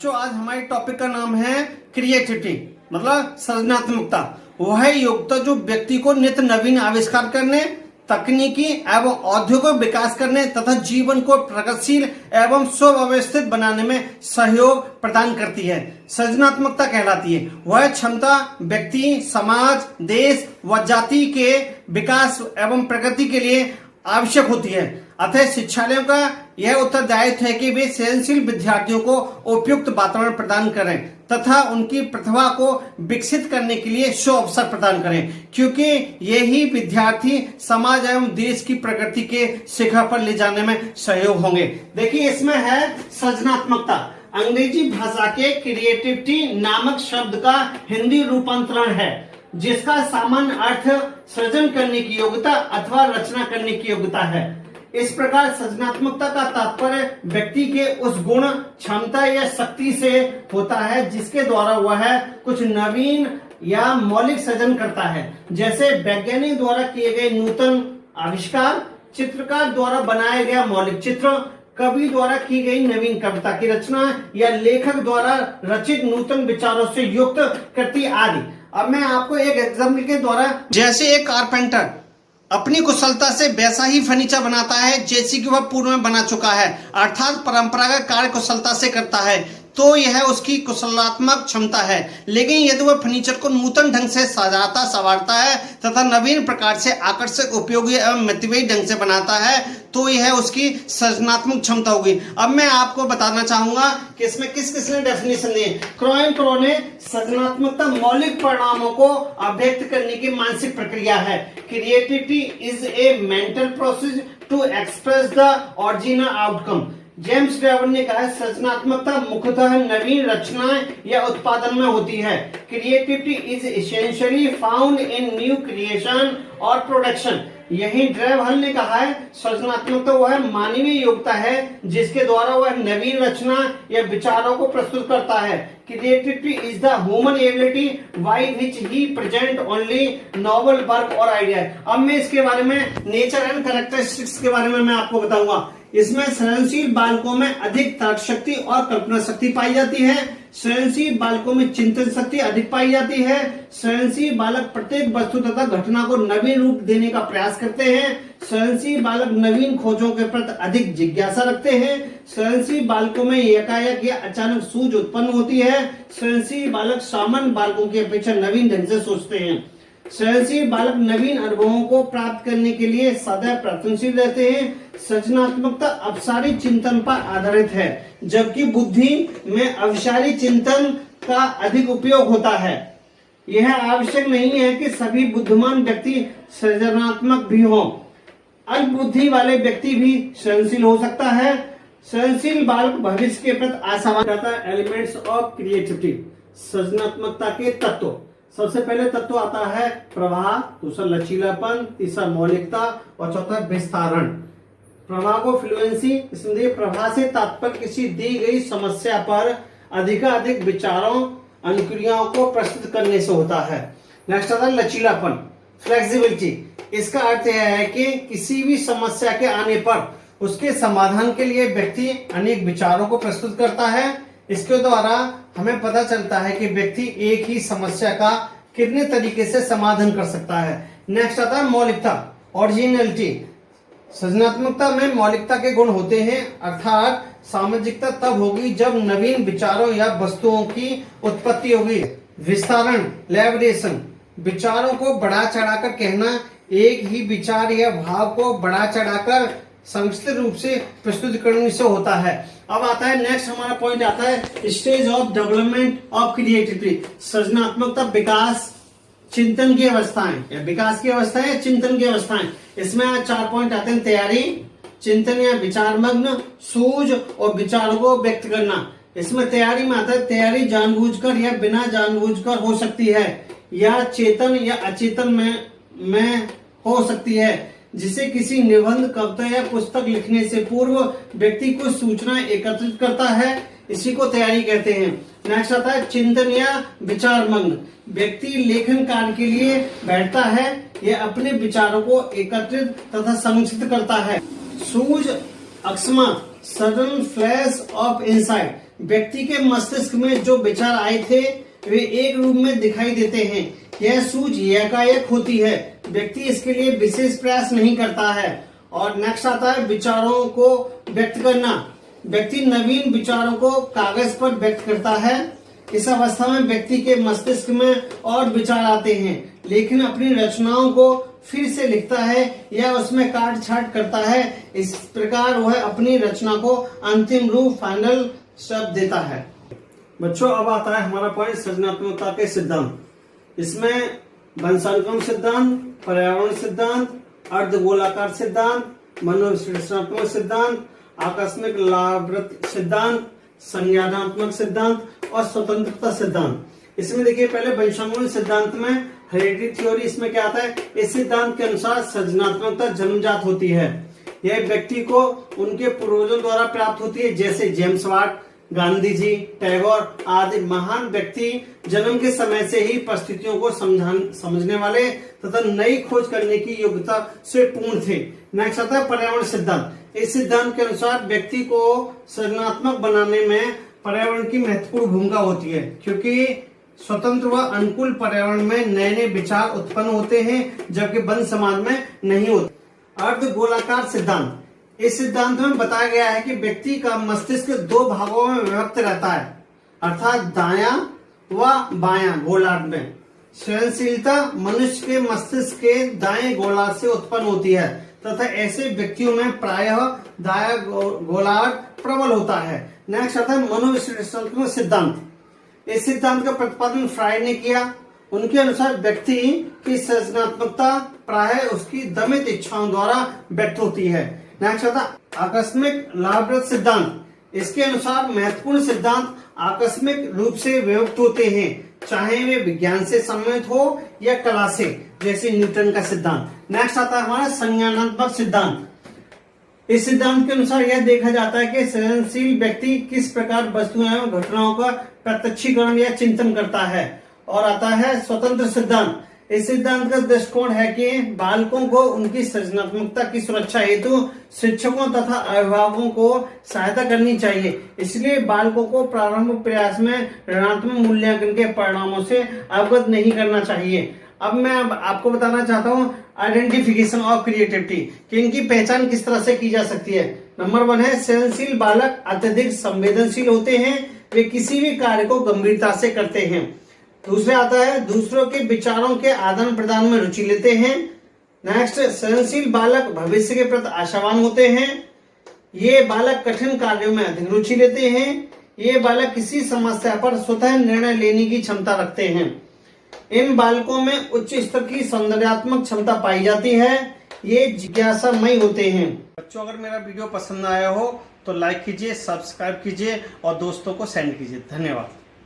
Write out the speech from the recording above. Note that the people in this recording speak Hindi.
जो आज हमारे टॉपिक का नाम है क्रिएटिविटी मतलब सृजनात्मकता। वह योग्यता जो व्यक्ति को नित्य नवीन आविष्कार करने, तकनीकी एवं औद्योगिक विकास करने तथा जीवन को प्रगतिशील एवं सुव्यवस्थित बनाने में सहयोग प्रदान करती है, सृजनात्मकता कहलाती है। वह क्षमता व्यक्ति, समाज, देश व जाति के विकास एवं प्रगति के लिए आवश्यक होती है। अतः शिक्षालयों का यह उत्तरदायित्व है कि वे सृजनशील विद्यार्थियों को उपयुक्त वातावरण प्रदान करें तथा उनकी प्रतिभा को विकसित करने के लिए अवसर प्रदान करें, क्योंकि यही विद्यार्थी समाज एवं देश की प्रगति के शिखर पर ले जाने में सहयोग होंगे। देखिए इसमें है सृजनात्मकता। अंग्रेजी भाषा के क्रिएटिविटी नामक शब्द का हिंदी रूपांतरण है, जिसका सामान्य अर्थ सृजन करने की योग्यता अथवा रचना करने की योग्यता है। इस प्रकार सृजनात्मकता का तात्पर्य व्यक्ति के उस गुण, क्षमता या शक्ति से होता है जिसके द्वारा वह कुछ नवीन या मौलिक सृजन करता है, जैसे वैज्ञानिक द्वारा किए गए नूतन आविष्कार, चित्रकार द्वारा बनाया गया मौलिक चित्र, कवि द्वारा की गई नवीन कविता की रचना या लेखक द्वारा रचित नूतन विचारों से युक्त कृति आदि। अब मैं आपको एक एग्जाम्पल के द्वारा, जैसे एक कारपेंटर अपनी कुशलता से वैसा ही फर्नीचर बनाता है जैसी कि वह पूर्व में बना चुका है, अर्थात परंपरागत कार्य कुशलता से करता है, तो यह उसकी कुशलात्मक क्षमता है। लेकिन यदि वह फर्नीचर को नूतन ढंग से सजाता संवारता है तथा नवीन प्रकार से आकर्षक, उपयोगी एवं मितव्ययी ढंग से बनाता है, तो यह उसकी सृजनात्मक क्षमता होगी। अब मैं आपको बताना चाहूंगा कि इसमें किस किसने डेफिनेशन दी। क्रोएनक्रो ने सृजनात्मकता मौलिक परिणामों को अभिव्यक्त करने की मानसिक प्रक्रिया है। Creativity is a mental process to express the original outcome. James Clever ने कहा सृजनात्मकता मुख्यतः नवीन रचनाएं या उत्पादन में होती है। Creativity is essentially found in new creation और प्रोडक्शन। यही ड्रेव हल ने कहा है सृजनात्मकता वह मानवीय योग्यता है जिसके द्वारा वह नवीन रचना या विचारों को प्रस्तुत करता है। Creativity is the human ability by which he present only noble work और आइडिया। अब मैं इसके बारे में नेचर एंड कैरेक्टरिस्टिक्स के बारे में मैं आपको बताऊंगा। इसमें सृजनशील बालकों में अधिक तर्क शक्ति और कल्पना शक्ति पाई जाती है। सृजनशील बालकों में चिंतन शक्ति अधिक पाई जाती है। सृजनशील बालक प्रत्येक वस्तु तथा घटना को नवीन रूप देने का प्रयास करते हैं। सृजनशील बालक नवीन खोजों के प्रति अधिक जिज्ञासा रखते हैं। सृजनशील बालकों में एकाएक या अचानक सूझ उत्पन्न होती है। सृजनशील बालक सामान्य बालकों की अपेक्षा नवीन ढंग से सोचते हैं। सृजनशील बालक नवीन अनुभवों को प्राप्त करने के लिए सदैव प्रयत्नशील रहते हैं। सृजनात्मकता अपसारी चिंतन पर आधारित है, जबकि बुद्धि में अविचारी चिंतन का अधिक उपयोग होता है। यह आवश्यक नहीं है कि सभी बुद्धिमान व्यक्ति सृजनात्मक भी हों। अल्प बुद्धि वाले व्यक्ति भी सृजनशील हो सकता है। सृजनशील बालक भविष्य के प्रति आशावादी। एलिमेंट्स ऑफ क्रिएटिविटी, सृजनात्मकता के तत्व। सबसे पहले तत्व आता है प्रवाह, दूसरा लचीलापन, तीसरा मौलिकता और चौथा विस्तारण। प्रवाह को फ्लुएंसी, इसमें प्रवाह से तात्पर्य किसी दी गई समस्या पर अधिकाधिक विचारों, अनुक्रियाओं को प्रस्तुत करने से होता है। नेक्स्ट आता है लचीलापन, फ्लेक्सिबिलिटी। इसका अर्थ यह है कि किसी भी समस्या के आने पर उसके समाधान के लिए व्यक्ति अनेक विचारों को प्रस्तुत करता है। इसके द्वारा हमें पता चलता है कि व्यक्ति एक ही समस्या का कितने तरीके से समाधान कर सकता है। नेक्स्ट आता है मौलिकता, ओरिजिनलिटी। सृजनात्मकता में मौलिकता के गुण होते हैं, अर्थात सामाजिकता तब होगी जब नवीन विचारों या वस्तुओं की उत्पत्ति होगी। विस्तारण, लैबोरेशन, विचारों को बढ़ा चढ़ाकर कहना, एक ही विचार या भाव को बढ़ा चढ़ाकर संक्षिप्त रूप से प्रस्तुत करने से होता है। अब आता है नेक्स्ट हमारा पॉइंट आता है stage of development of creativity. सृजनात्मकता विकास, चिंतन की अवस्थाएं या विकास की अवस्थाएं या चिंतन की अवस्थाएं। इसमें 4 पॉइंट आते हैं। तैयारी, चिंतन या विचारमग्न, सूझ और विचारों को व्यक्त करना। इसमें तैयारी में आता है तैयारी जानबूझकर या बिना जानबूझकर हो सकती है, या चेतन या अचेतन में हो सकती है, जिसे किसी निबंध, कविता या पुस्तक लिखने से पूर्व व्यक्ति कुछ सूचना एकत्रित करता है, इसी को तैयारी कहते हैं। नेक्स्ट आता है चिंतन या विचारमग्न। व्यक्ति लेखन कार्य के लिए बैठता है, यह अपने विचारों को एकत्रित तथा संक्षिप्त करता है। सूझ, अकस्मात, सडन फ्लैश ऑफ इंसाइट। व्यक्ति के मस्तिष्क में जो विचार आए थे वे एक रूप में दिखाई देते हैं। यह सूझ एकाएक होती है, व्यक्ति इसके लिए विशेष प्रयास नहीं करता है। और नेक्स्ट आता है विचारों को व्यक्त करना। व्यक्ति नवीन विचारों को कागज पर व्यक्त करता है। इस अवस्था में व्यक्ति के मस्तिष्क में और विचार आते हैं, लेकिन अपनी रचनाओं को फिर से लिखता है या उसमें काट छाट करता है। इस प्रकार वह अपनी रचना को अंतिम रूप, फाइनल शब्द देता है। बच्चों, अब आता है हमारा पॉइंट सृजनात्मकता के सिद्धांत। इसमें वंशानुक्रम सिद्धांत, पर्यावरण सिद्धांत, अर्धगोलाकार सिद्धांत, मनोविश्लेषणात्मक सिद्धांत, आकस्मिक लाभप्रद सिद्धांत, संज्ञानात्मक सिद्धांत और स्वतंत्रता सिद्धांत। इसमें देखिए पहले वंशानुक्रम सिद्धांत में हेरिडिटी थ्योरी, इसमें क्या आता है, इस सिद्धांत के अनुसार सृजनात्मकता जन्मजात होती है। यह व्यक्ति को उनके पूर्वजों द्वारा प्राप्त होती है, जैसे जेम्स वाट, गांधी जी, टैगोर आदि महान व्यक्ति जन्म के समय से ही परिस्थितियों को समझने वाले तथा नई खोज करने की योग्यता से पूर्ण थे। नेक्स्ट आता है पर्यावरण सिद्धांत। इस सिद्धांत के अनुसार व्यक्ति को सृजनात्मक बनाने में पर्यावरण की महत्वपूर्ण भूमिका होती है, क्योंकि स्वतंत्र व अनुकूल पर्यावरण में नए नए विचार उत्पन्न होते हैं, जबकि बंद समाज में नहीं होते। अर्धगोलाकार सिद्धांत। इस सिद्धांत में बताया गया है कि व्यक्ति का मस्तिष्क दो भागों में विभक्त रहता है, अर्थात दायां व बायां गोलार्ध में। सृजनशीलता मनुष्य के मस्तिष्क के दाएं गोलार्ध से उत्पन्न होती है तथा ऐसे व्यक्तियों में प्रायः दायां गोलार्ध प्रबल होता है। नेक्स्ट आता है मनोविश्लेषणात्मक सिद्धांत। इस सिद्धांत का प्रतिपादन फ्राइड ने किया। उनके अनुसार व्यक्ति की सृजनात्मकता प्रायः उसकी दमित इच्छाओं द्वारा व्यक्त होती है। नेक्स्ट आता आकस्मिक लाभप्रद सिद्धांत। इसके अनुसार महत्वपूर्ण सिद्धांत आकस्मिक रूप से विभक्त होते हैं, चाहे वे विज्ञान से संबंधित हो या कला से, जैसे न्यूटन का सिद्धांत। नेक्स्ट आता है हमारा संज्ञानात्मक सिद्धांत। इस सिद्धांत के अनुसार यह देखा जाता है कि सृजनशील व्यक्ति किस प्रकार वस्तुओं एवं घटनाओं का प्रत्यक्षीकरण या चिंतन करता है। और आता है स्वतंत्र सिद्धांत। इस सिद्धांत का दृष्टिकोण है कि बालकों को उनकी सृजनात्मकता की सुरक्षा हेतु शिक्षकों तथा अभिभावकों को सहायता करनी चाहिए। इसलिए बालकों को प्रारंभिक प्रयास में ऋणात्मक मूल्यांकन के परिणामों से अवगत नहीं करना चाहिए। अब मैं आपको बताना चाहता हूँ आइडेंटिफिकेशन ऑफ क्रिएटिविटी, कि इनकी पहचान किस तरह से की जा सकती है। नंबर 1 है सृजनशील बालक अत्यधिक संवेदनशील होते हैं, वे किसी भी कार्य को गंभीरता से करते हैं। दूसरा आता है दूसरों के विचारों के आदान प्रदान में रुचि लेते हैं। नेक्स्ट, सृजनशील बालक भविष्य के प्रति आशावान होते हैं। ये बालक कठिन कार्यों में अधिक रुचि लेते हैं। ये बालक किसी समस्या पर स्वतः निर्णय लेने की क्षमता रखते हैं। इन बालकों में उच्च स्तर की सौंदर्यात्मक क्षमता पाई जाती है। ये जिज्ञासामयी होते हैं। बच्चों, अगर मेरा वीडियो पसंद आया हो तो लाइक कीजिए, सब्सक्राइब कीजिए और दोस्तों को सेंड कीजिए। धन्यवाद।